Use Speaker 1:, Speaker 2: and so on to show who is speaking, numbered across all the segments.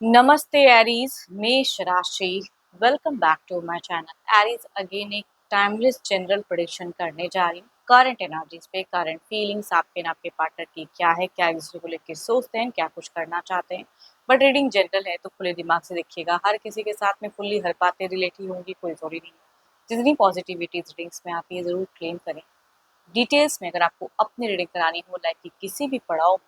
Speaker 1: नमस्ते एरीज, मेष राशि। Welcome back to my channel Aries. Again एक टाइमलेस जनरल प्रेडिक्शन करने जा रही हूँ करंट एनर्जीज पे, करंट फीलिंग्स आपके ना आपके पार्टनर की क्या है, क्या एक दूसरे को लेकर सोचते हैं, क्या कुछ करना चाहते हैं। बट रीडिंग जनरल है तो खुले दिमाग से देखिएगा। हर किसी के साथ में फुल्ली हर बातें रिलेट ही होंगी, कोई जरूरी नहीं है। जितनी पॉजिटिविटी रीडिंग्स में आती है जरूर क्लेम करें। डिटेल्स में अगर आपको अपनी रीडिंग करानी हो, लाइक कि किसी भी पड़ाव,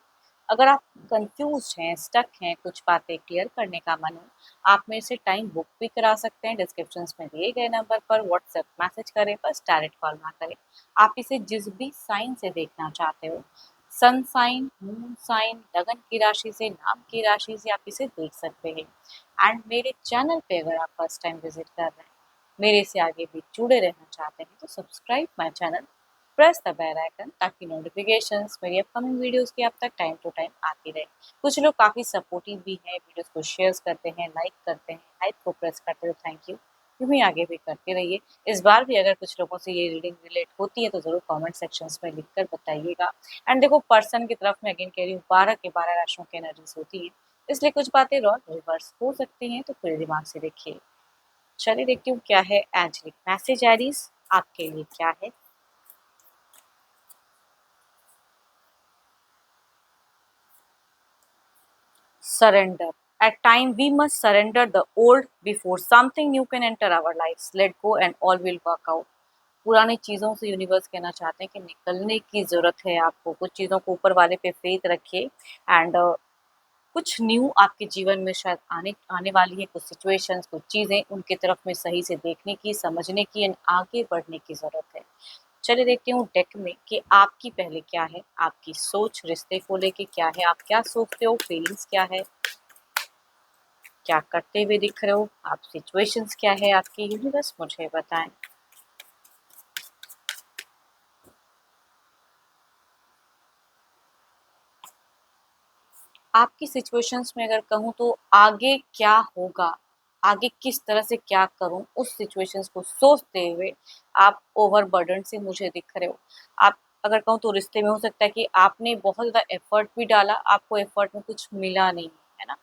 Speaker 1: अगर आप कंफ्यूज हैं, स्टक हैं, कुछ बातें क्लियर करने का मन हो, आप मेरे से टाइम बुक भी करा सकते हैं। डिस्क्रिप्शन में दिए गए नंबर पर व्हाट्सएप मैसेज करें, बस डायरेक्ट कॉल ना करें। आप इसे जिस भी साइन से देखना चाहते हो, सन साइन, मून साइन, लगन की राशि से, नाम की राशि से आप इसे देख सकते हैं। एंड मेरे चैनल पे अगर आप फर्स्ट टाइम विजिट कर रहे हैं, मेरे से आगे भी जुड़े रहना चाहते हैं, तो subscribe my channel, press the bell icon, ताकि नोटिफिकेशंस मेरी अपकमिंग वीडियोस की आप तक टाइम टू टाइम आती रहे। कुछ लोग काफ़ी सपोर्टिव भी हैं, वीडियोस को शेयर करते हैं, लाइक करते हैं, हाइप को प्रेस करते हैं, थैंक यू। यूँ ही आगे भी करते रहिए। इस बार भी अगर कुछ लोगों से ये रीडिंग रिलेट होती है तो ज़रूर कमेंट सेक्शंस में लिखकर बताइएगा। एंड देखो, पर्सन की तरफ मैं अगेन कह रही हूँ, 12 के 12 राशियों की एनर्जीज होती है, इसलिए कुछ बातें रॉ रिवर्स हो सकती हैं, तो पूरे दिमाग से देखिए। चलिए देखती हूँ क्या है एंजेलिक मैसेज एरीज आपके लिए क्या है। Surrender. At time we must surrender the old before something new can enter our lives. Let go and all will work out. पुरानी चीज़ों से यूनिवर्स कहना चाहते हैं कि निकलने की ज़रूरत है आपको। कुछ चीज़ों को ऊपर वाले पे फेथ रखिए। एंड कुछ न्यू आपके जीवन में शायद आने आने वाली है। कुछ सिचुएशंस, कुछ चीज़ें, उनकी तरफ में सही से देखने की, समझने की एंड आगे बढ़ने की ज़रूरत है। चलिए देखती हूँ डेक में कि आपकी पहले क्या है, आपकी सोच रिश्ते को लेके क्या है, आप क्या सोचते हो, फीलिंग्स क्या है, क्या करते हुए दिख रहे हो आप, सिचुएशंस क्या है आपकी, यूनिवर्स मुझे बताएं। आपकी सिचुएशंस में अगर कहूँ तो आगे क्या होगा, आगे किस तरह से क्या करूं, उस सिचुएशंस को सोचते हुए आप ओवरबर्डन से मुझे दिख रहे हो। आप अगर कहूँ तो रिश्ते में हो सकता है कि आपने बहुत ज़्यादा एफर्ट भी डाला, आपको एफर्ट में कुछ मिला नहीं, है ना।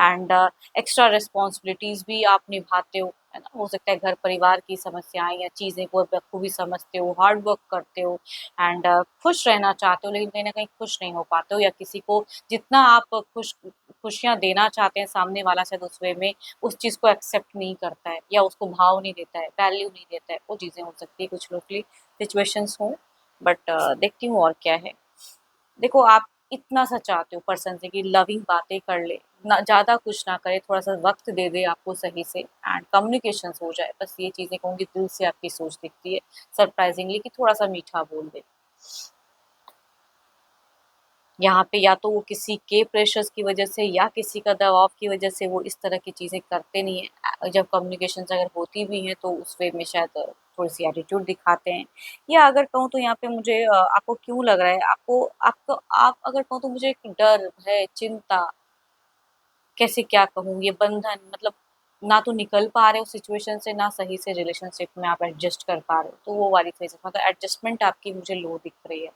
Speaker 1: एंड एक्स्ट्रा रिस्पॉन्सिबिलिटीज भी आप निभाते हो, है ना। हो सकता है घर परिवार की समस्याएं या चीज़ें को बखूबी समझते हो, हार्ड वर्क करते हो एंड खुश रहना चाहते हो, लेकिन कहीं ना कहीं खुश नहीं हो पाते हो, या किसी को जितना आप खुशियाँ देना चाहते हैं, सामने वाला शायद उस वे में उस चीज़ को एक्सेप्ट नहीं करता है, या उसको भाव नहीं देता है, वैल्यू नहीं देता है। वो चीज़ें हो सकती है कुछ लोग के लिए सिचुएशंस हों। बट देखती हूँ और क्या है। देखो, आप इतना सा चाहते हो पर्सन से कि लविंग बातें कर ले, ना ज़्यादा कुछ ना करे, थोड़ा-सा वक़्त दे दे आपको सही से एंड कम्युनिकेशंस हो जाए। बस ये चीज़ें कहूँगी, दिल से आपकी सोच दिखती है सरप्राइज़िंगली, कि थोड़ा-सा मीठा बोल दे। यहाँ पे या तो वो किसी के प्रेशर्स की वजह से या किसी का दबाव की वजह से वो इस तरह की चीज़ें करते नहीं हैं। जब कम्युनिकेशंस अगर होती भी हैं तो उस वे में शायद थोड़ी-सी एटीट्यूड दिखाते हैं। या अगर कहूँ तो यहाँ पे मुझे आपको क्यों लग रहा है, आपको आपको आप अगर कहूँ तो मुझे एक डर, भय, चिंता, कैसे क्या कहूँ, ये बंधन, मतलब ना तो निकल पा रहे हो सिचुएशन से, ना सही से रिलेशनशिप में आप एडजस्ट कर पा रहे हो। तो वो वाली चीज़, मतलब एडजस्टमेंट आपकी मुझे लो दिख रही है।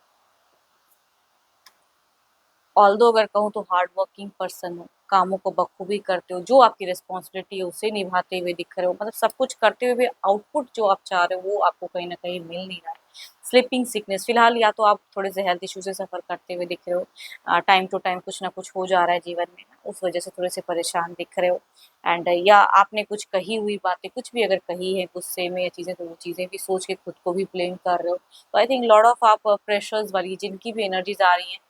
Speaker 1: ऑल्दो अगर कहूँ तो हार्ड वर्किंग पर्सन हो, कामों को बखूबी करते हो, जो आपकी रिस्पॉन्सिबिलिटी है उसे निभाते हुए दिख रहे हो, मतलब सब कुछ करते हुए भी आउटपुट जो आप चाह रहे हो वो आपको कहीं न कहीं मिल नहीं रहा है। स्लीपिंग सिकनेस फिलहाल, या तो आप थोड़े से हेल्थ इश्यू से सफ़र करते हुए दिख रहे हो। टाइम टू टाइम कुछ ना कुछ हो जा रहा है जीवन में, उस वजह से थोड़े से परेशान दिख रहे हो। एंड या आपने कुछ कही हुई बातें, कुछ भी अगर कही है गुस्से में या चीज़ें, तो वो चीज़ें भी सोच के खुद को भी ब्लेम कर रहे हो। तो आई थिंक लॉट ऑफ आप प्रेशर्स वाली जिनकी भी एनर्जीज़ आ रही हैं,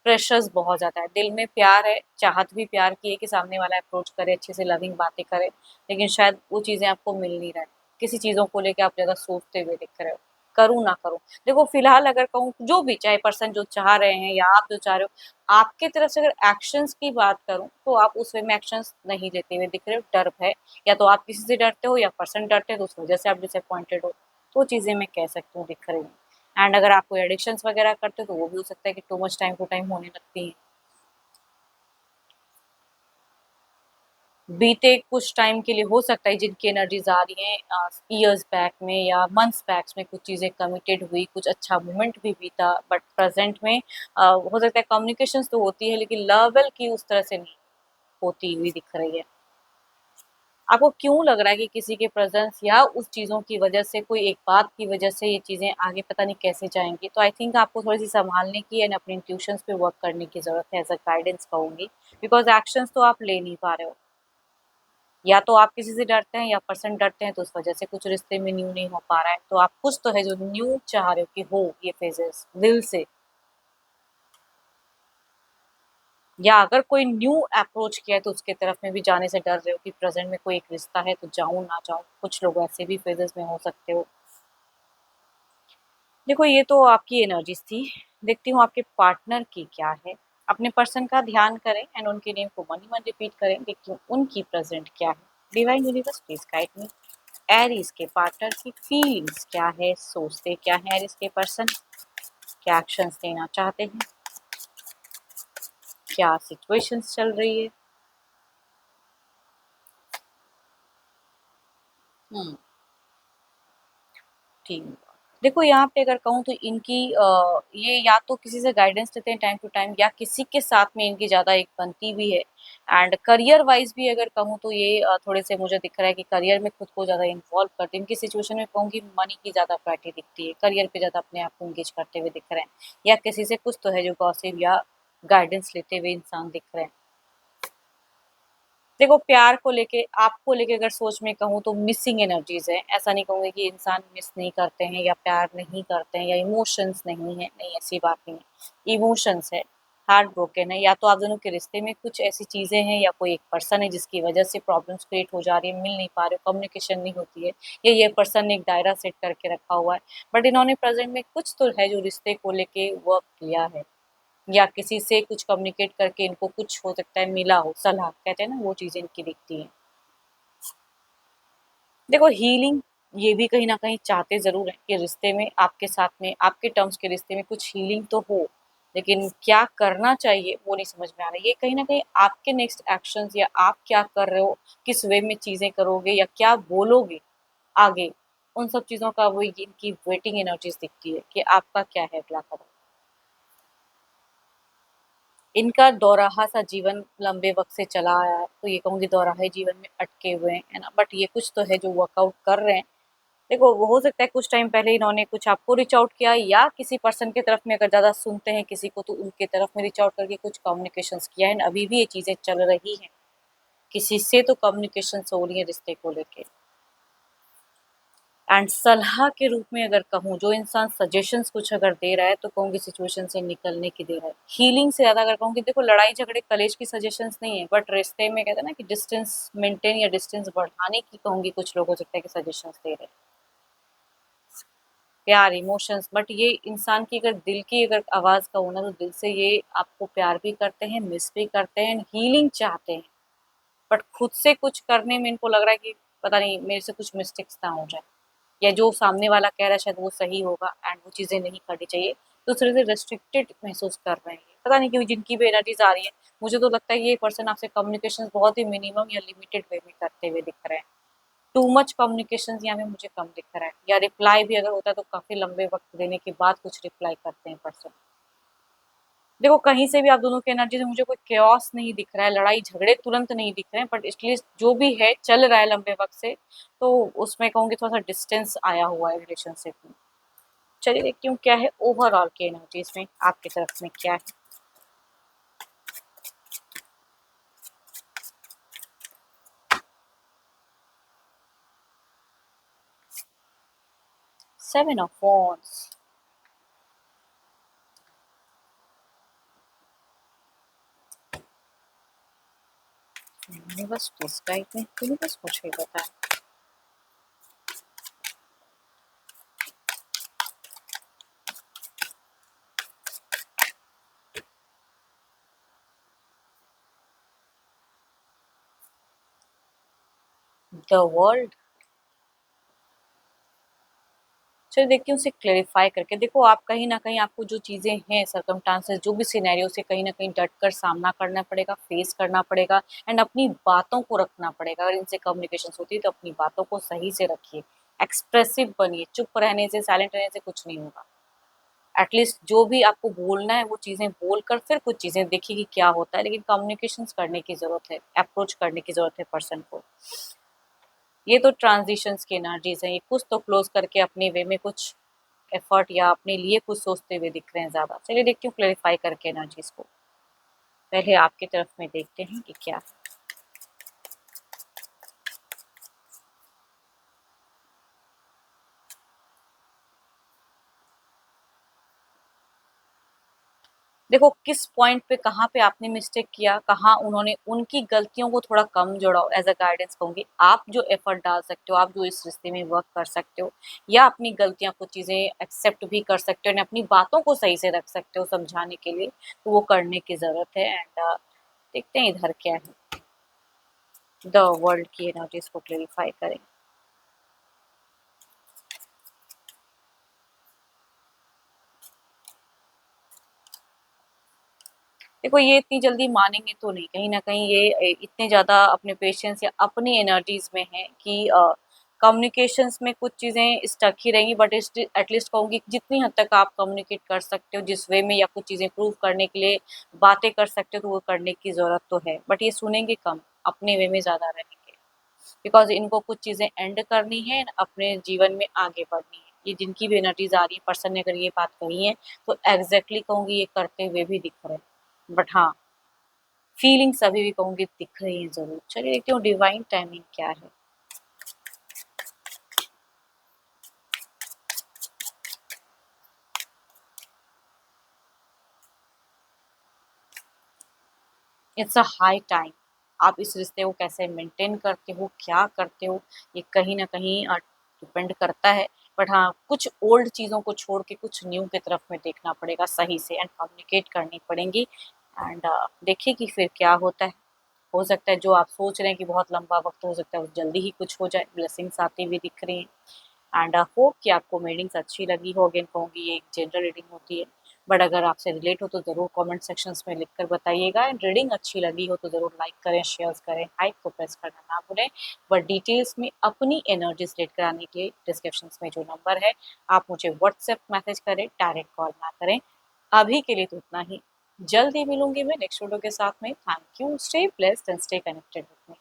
Speaker 1: प्रेशर्स बहुत ज़्यादा है। दिल में प्यार है, चाहत भी प्यार की है कि सामने वाला अप्रोच करे, अच्छे से लविंग बातें करे, लेकिन शायद वो चीज़ें आपको मिल नहीं रहा है। किसी चीज़ों को लेके आप ज़्यादा सोचते हुए दिख रहे हो, करूँ ना करूँ। देखो, फिलहाल अगर कहूँ, जो भी चाहे पर्सन जो चाह रहे हैं या आप जो चाह रहे हो, आपकी तरफ से अगर एक्शंस की बात करूँ, तो आप उस वे में एक्शंस नहीं लेते हुए दिख रहे हो, डर है। या तो आप किसी से डरते हो या पर्सन डरते हो, तो उस वजह से आप डिसअपॉइंटेड हो। तो चीज़ें मैं कह सकती हूँ दिख रही हैं। एंड अगर आप कोई एडिक्शंस वगैरह करते हो तो वो भी हो सकता है कि too much time to time होने लगती हैं। बीते कुछ टाइम के लिए हो सकता है जिनकी एनर्जीज आ रही हैं, ईयर्स बैक में या मंथ्स बैक में कुछ चीज़ें कमिटेड हुई, कुछ अच्छा मोमेंट भी बीता, बट प्रेजेंट में हो सकता है कम्युनिकेशंस तो होती है, लेकिन लेवल की उस तरह से नहीं। होती हुई दिख रही है। आपको क्यों लग रहा है कि किसी के प्रेजेंस या उस चीज़ों की वजह से, कोई एक बात की वजह से ये चीज़ें आगे पता नहीं कैसे जाएँगी? तो आई थिंक आपको थोड़ी-सी सँभालने की एंड अपने इंट्यूशंस पे वर्क करने की ज़रूरत है, एज़ अ गाइडेंस कहूँगी। बिकॉज़ एक्शंस तो आप ले नहीं पा रहे हो। या तो आप किसी से डरते हैं या पर्सन डरते हैं, तो उस वजह से कुछ रिश्ते में न्यू नहीं हो पा रहा है। तो आप कुछ तो है जो न्यू चाह रहे हो कि हो ये फेजेस दिल से, या अगर कोई न्यू अप्रोच किया है तो उसके तरफ में भी जाने से डर रहे हो कि प्रेजेंट में कोई एक रिश्ता है तो जाऊं ना जाऊं। कुछ लोग ऐसे भी फेजेस में हो सकते हो। देखो ये तो आपकी एनर्जीज थी। देखती हूँ आपके पार्टनर की क्या है। अपने पर्सन का ध्यान करें एंड उनके नेम को मन ही मन रिपीट करें। देखती हूँ उनकी प्रेजेंट क्या है। Divine universe please guide me. Aries के पार्टनर की फीलिंग्स क्या है, सोचते क्या है एरीज के पर्सन, क्या एक्शंस लेना चाहते हैं, क्या सिचुएशंस चल रही है। हम्म ठीक। देखो यहाँ पे अगर कहूँ तो इनकी ये या तो किसी से गाइडेंस लेते हैं टाइम टू टाइम, या किसी के साथ में इनकी ज़्यादा एक बनती भी है। एंड करियर वाइज भी अगर कहूँ तो ये थोड़े से मुझे दिख रहा है कि करियर में खुद को ज़्यादा इन्वॉल्व करते हैं। इनकी सिचुएशन में कहूँगी मनी की ज़्यादा प्रायोरिटी दिखती है, करियर पे ज़्यादा अपने आप को इंगेज करते हुए दिख रहे हैं। या किसी से कुछ तो है जो गॉसिप या गाइडेंस लेते हुए इंसान दिख रहे हैं। देखो प्यार को लेके, आपको लेके अगर सोच में कहूँ तो मिसिंग एनर्जीज है। ऐसा नहीं कहूँगी कि इंसान मिस नहीं करते हैं या प्यार नहीं करते हैं या इमोशंस नहीं है, नहीं ऐसी बात नहीं है। इमोशंस है, हार्ट ब्रोकन है, या तो आप दोनों के रिश्ते में कुछ ऐसी चीजें हैं या कोई एक पर्सन है जिसकी वजह से प्रॉब्लम्स क्रिएट हो जा रही है, मिल नहीं पा रहे हो, कम्युनिकेशन नहीं होती है, या ये पर्सन ने एक दायरा सेट करके रखा हुआ है। बट इन्होंने प्रेजेंट में कुछ तो है जो रिश्ते को लेके वर्क किया है, या किसी से कुछ कम्युनिकेट करके इनको कुछ हो सकता है मिला हो, सलाह कहते हैं ना, वो चीजें इनकी दिखती हैं। देखो हीलिंग ये भी कहीं ना कहीं चाहते जरूर हैं कि रिश्ते में आपके साथ में, आपके टर्म्स के रिश्ते में कुछ हीलिंग तो हो। लेकिन क्या करना चाहिए वो नहीं समझ में आ रहा है। ये कहीं ना कहीं आपके नेक्स्ट एक्शंस, या आप क्या कर रहे हो, किस वे में चीजें करोगे या क्या बोलोगे आगे, उन सब चीजों का वो इनकी वेटिंग एनर्जीज दिखती है कि आपका क्या है अगला कदम। इनका दोराहा सा जीवन लंबे वक्त से चला आया है, तो ये कहूँगी दोराहे जीवन में अटके हुए हैं, है ना। बट ये कुछ तो है जो वर्कआउट कर रहे हैं। देखो वो हो सकता है कुछ टाइम पहले इन्होंने कुछ आपको रीच आउट किया, या किसी पर्सन की तरफ में अगर ज़्यादा सुनते हैं किसी को तो उनके तरफ में रीच आउट करके कुछ कम्युनिकेशंस किया है। अभी भी ये चीज़ें चल रही हैं, किसी से तो कम्युनिकेशन हो रही है रिश्ते को लेके। एंड सलाह के रूप में अगर कहूँ, जो इंसान सजेशंस कुछ अगर दे रहा है तो कहूँगी सिचुएशन से निकलने की दे रहा है। हीलिंग से ज़्यादा अगर कहूँ कि देखो लड़ाई झगड़े कलेश की सजेशंस नहीं है, बट रिश्ते में कहते हैं ना कि डिस्टेंस मेंटेन या डिस्टेंस बढ़ाने की कहूँगी कुछ लोग हो सकता है कि सजेशंस दे रहे हैं। प्यार इमोशंस, बट ये इंसान की अगर दिल की अगर आवाज़ कहूँ ना तो दिल से ये आपको प्यार भी करते हैं, मिस भी करते हैं, हीलिंग चाहते हैं। बट खुद से कुछ करने में इनको लग रहा है कि पता नहीं मेरे से कुछ मिस्टेक्स ना हो जाए, या जो सामने वाला कह रहा है शायद वो सही होगा एंड वो चीज़ें नहीं करनी चाहिए। तो थोड़े से रेस्ट्रिक्टेड महसूस कर रहे हैं। पता नहीं क्यों जिनकी भी एनर्जीज आ रही है, मुझे तो लगता है कि ये पर्सन आपसे कम्युनिकेशन बहुत ही मिनिमम या लिमिटेड वे में करते हुए दिख रहे हैं। टू मच कम्युनिकेशन यहाँ में मुझे कम दिख रहा है, या रिप्लाई भी अगर होता है तो काफ़ी लंबे वक्त देने के बाद कुछ रिप्लाई करते हैं पर्सन। देखो कहीं से भी आप दोनों की एनर्जी से मुझे कोई केओस नहीं दिख रहा है, लड़ाई झगड़े तुरंत नहीं दिख रहे हैं, बट एटलीस्ट जो भी है चल रहा है लंबे वक्त से, तो उसमें कहूँगी थोड़ा सा डिस्टेंस आया हुआ है रिलेशनशिप में। चलिए देखती हूँ क्या है ओवरऑल की एनर्जीज में आपकी तरफ में क्या है। 7 of Wands। Universe please guide में, यूनिवर्स मुझे बताए। The world. चलिए देखती हूँ उसे क्लेरिफाई करके। देखो आप कहीं ना कहीं, आपको जो चीज़ें हैं सर्कमस्टांसेस, जो भी सिनेरियो से कहीं ना कहीं डट कर सामना करना पड़ेगा, फेस करना पड़ेगा एंड अपनी बातों को रखना पड़ेगा। अगर इनसे कम्युनिकेशन होती है तो अपनी बातों को सही से रखिए, एक्सप्रेसिव बनिए। चुप रहने से, साइलेंट रहने से कुछ नहीं होगा। एटलीस्ट जो भी आपको बोलना है वो चीज़ें बोलकर फिर कुछ चीज़ें देखिए कि क्या होता है, लेकिन कम्युनिकेशंस करने की ज़रूरत है, अप्रोच करने की ज़रूरत है पर्सन को। ये तो ट्रांज़िशंस की एनर्जीज़ हैं, ये कुछ तो क्लोज़ करके अपने वे में कुछ एफर्ट या अपने लिए कुछ सोचते हुए दिख रहे हैं ज़्यादा। चलिए देखती हूँ क्लैरिफ़ाई करके एनर्जीज़ को। पहले आपकी तरफ में देखते हैं कि क्या है। देखो किस पॉइंट पे कहाँ पे आपने मिस्टेक किया, कहाँ उन्होंने उनकी गलतियों को थोड़ा कम जोड़ा एज़ अ गाइडेंस कहूँगी। आप जो एफर्ट डाल सकते हो, आप जो इस रिश्ते में वर्क कर सकते हो या अपनी गलतियाँ कुछ चीज़ें एक्सेप्ट भी कर सकते हो, अपनी बातों को सही से रख सकते हो समझाने के लिए, तो वो करने की ज़रूरत है। एंड देखते हैं इधर क्या है। द वर्ल्ड की एनर्जीज को क्लेरिफाई करें। देखो ये इतनी जल्दी मानेंगे तो नहीं, कहीं न कहीं ये इतने ज़्यादा अपने पेशेंस या अपनी एनर्जीज़ में हैं कि कम्युनिकेशंस में कुछ चीज़ें स्टक ही रहेंगी, बट एटलीस्ट कहूँगी कि जितनी हद तक आप कम्युनिकेट कर सकते हो, जिस वे में या कुछ चीज़ें प्रूव करने के लिए बातें कर सकते हो, तो वो करने की ज़रूरत तो है। बट ये सुनेंगे कम, अपने वे में ज़्यादा रहेंगे। बिकॉज़ इनको कुछ चीज़ें एंड करनी है, अपने जीवन में आगे बढ़नी है। ये जिनकी भी एनर्जीज़ आ रही है, पर्सन ने अगर ये बात कही है, तो एग्ज़ैक्टली कहूँगी ये करते हुए भी दिख रहे हैं। बट हाँ, फीलिंग्स अभी भी कहूँगी दिख रही हैं ज़रूर। चलिए देखती हूँ डिवाइन टाइमिंग क्या है। It's a high time. आप इस रिश्ते को कैसे मेंटेन करते हो, क्या करते हो, ये कहीं न कहीं डिपेंड करता है। बट हाँ, कुछ ओल्ड चीज़ों को छोड़ के कुछ न्यू की तरफ में देखना पड़ेगा सही से एंड कम्युनिकेट करनी पड़ेंगी। एंड देखिए कि फिर क्या होता है। हो सकता है जो आप सोच रहे हैं कि बहुत लंबा वक़्त हो सकता है, वो जल्दी ही कुछ हो जाए। ब्लेसिंग्स आती हुई दिख रही हैं। एंड होप कि आपको रीडिंग्स अच्छी लगी हो। अगेन कहूँगी ये एक जनरल रीडिंग होती है, बट अगर आपसे रिलेट हो तो ज़रूर कमेंट सेक्शंस में लिखकर बताइएगा। एंड रीडिंग अच्छी लगी हो तो ज़रूर लाइक करें, शेयर करें, हाइप को प्रेस करना ना भूलें। बट डिटेल्स में अपनी एनर्जीज रेट कराने के लिए डिस्क्रिप्शंस में जो नंबर है, आप मुझे व्हाट्सएप मैसेज करें, डायरेक्ट कॉल ना करें। अभी के लिए तो इतना ही। जल्द ही मिलूंगी मैं नेक्स्ट वीडियो के साथ में। Thank you, stay blessed and stay connected with me.